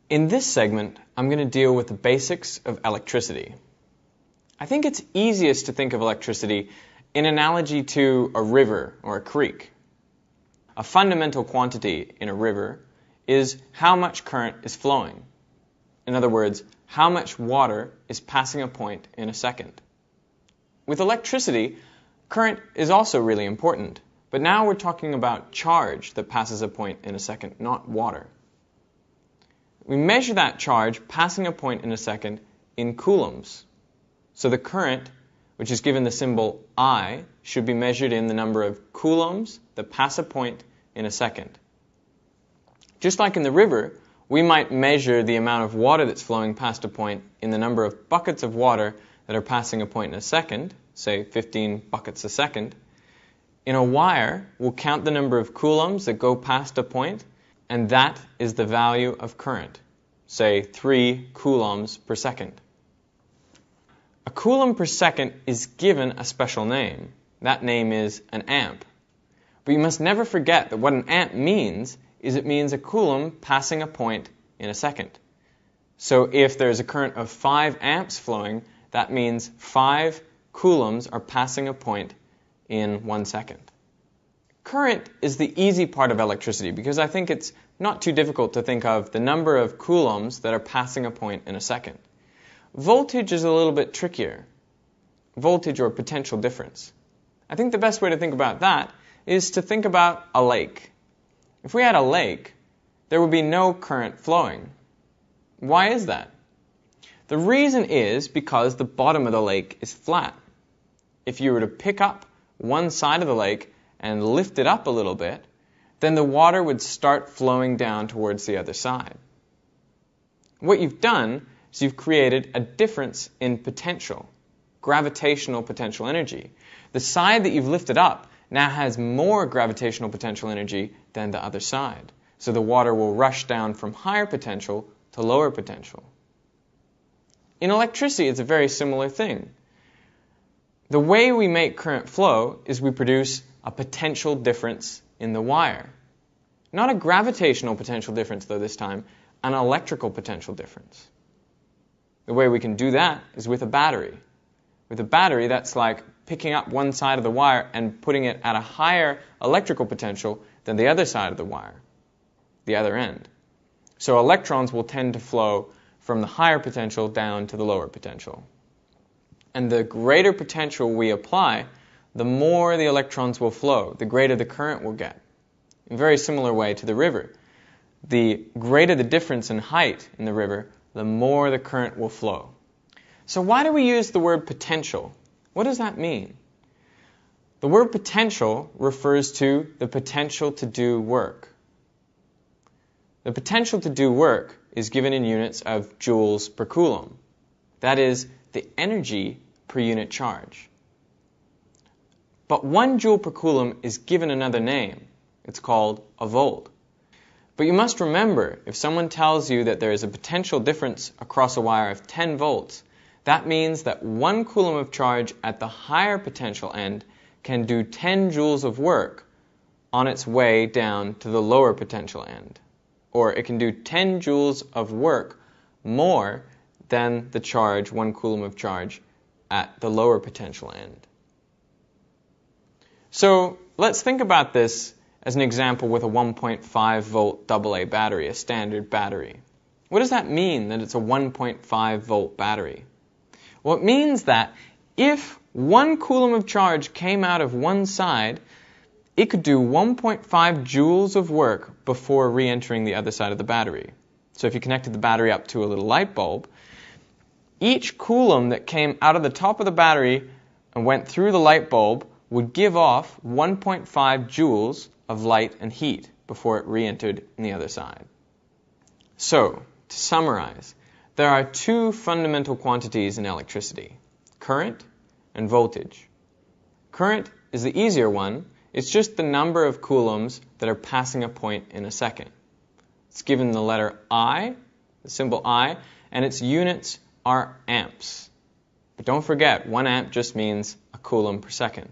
In this segment, I'm going to deal with the basics of electricity. I think it's easiest to think of electricity in analogy to a river or a creek. A fundamental quantity in a river is how much current is flowing. In other words, how much water is passing a point in a second. With electricity, current is also really important, but now we're talking about charge that passes a point in a second, not water. We measure that charge passing a point in a second in coulombs. So the current, which is given the symbol I, should be measured in the number of coulombs that pass a point in a second. Just like in the river, we might measure the amount of water that's flowing past a point in the number of buckets of water that are passing a point in a second, say 15 buckets a second. In a wire, we'll count the number of coulombs that go past a point, and that is the value of current, say 3 coulombs per second. A coulomb per second is given a special name. That name is an amp. But you must never forget that what an amp means is it means a coulomb passing a point in a second. So if there's a current of 5 amps flowing, that means 5 coulombs are passing a point in 1 second. Current is the easy part of electricity because I think it's not too difficult to think of the number of coulombs that are passing a point in a second. Voltage is a little bit trickier. Voltage or potential difference. I think the best way to think about that is to think about a lake. If we had a lake, there would be no current flowing. Why is that? The reason is because the bottom of the lake is flat. If you were to pick up one side of the lake and lift it up a little bit, then the water would start flowing down towards the other side. What you've done is you've created a difference in potential, gravitational potential energy. The side that you've lifted up now has more gravitational potential energy than the other side. So the water will rush down from higher potential to lower potential. In electricity, it's a very similar thing. The way we make current flow is we produce a potential difference in the wire. Not a gravitational potential difference, though, this time, an electrical potential difference. The way we can do that is with a battery. With a battery, that's like picking up one side of the wire and putting it at a higher electrical potential than the other side of the wire, the other end. So electrons will tend to flow from the higher potential down to the lower potential. And the greater potential we apply, the more the electrons will flow, the greater the current will get. In a very similar way to the river. The greater the difference in height in the river, the more the current will flow. So why do we use the word potential? What does that mean? The word potential refers to the potential to do work. The potential to do work is given in units of joules per coulomb. That is the energy per unit charge. But 1 joule per coulomb is given another name. It's called a volt. But you must remember, if someone tells you that there is a potential difference across a wire of 10 volts, that means that 1 coulomb of charge at the higher potential end can do 10 joules of work on its way down to the lower potential end. Or it can do 10 joules of work more than the charge, 1 coulomb of charge, at the lower potential end. So let's think about this as an example with a 1.5 volt AA battery, a standard battery. What does that mean, that it's a 1.5 volt battery? Well, it means that if 1 coulomb of charge came out of one side, it could do 1.5 joules of work before re-entering the other side of the battery. So if you connected the battery up to a little light bulb, each coulomb that came out of the top of the battery and went through the light bulb would give off 1.5 joules of light and heat before it re-entered in the other side. So, to summarize, there are 2 fundamental quantities in electricity, current and voltage. Current is the easier one. It's just the number of coulombs that are passing a point in a second. It's given the letter I, the symbol I, and its units are amps. But don't forget, 1 amp just means a coulomb per second.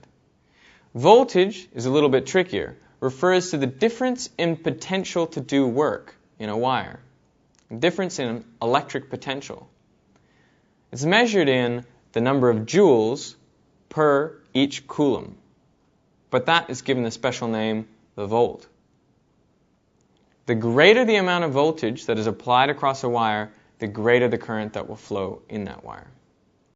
Voltage is a little bit trickier, refers to the difference in potential to do work in a wire. difference in electric potential. It's measured in the number of joules per each coulomb, but that is given the special name, the volt. The greater the amount of voltage that is applied across a wire, the greater the current that will flow in that wire.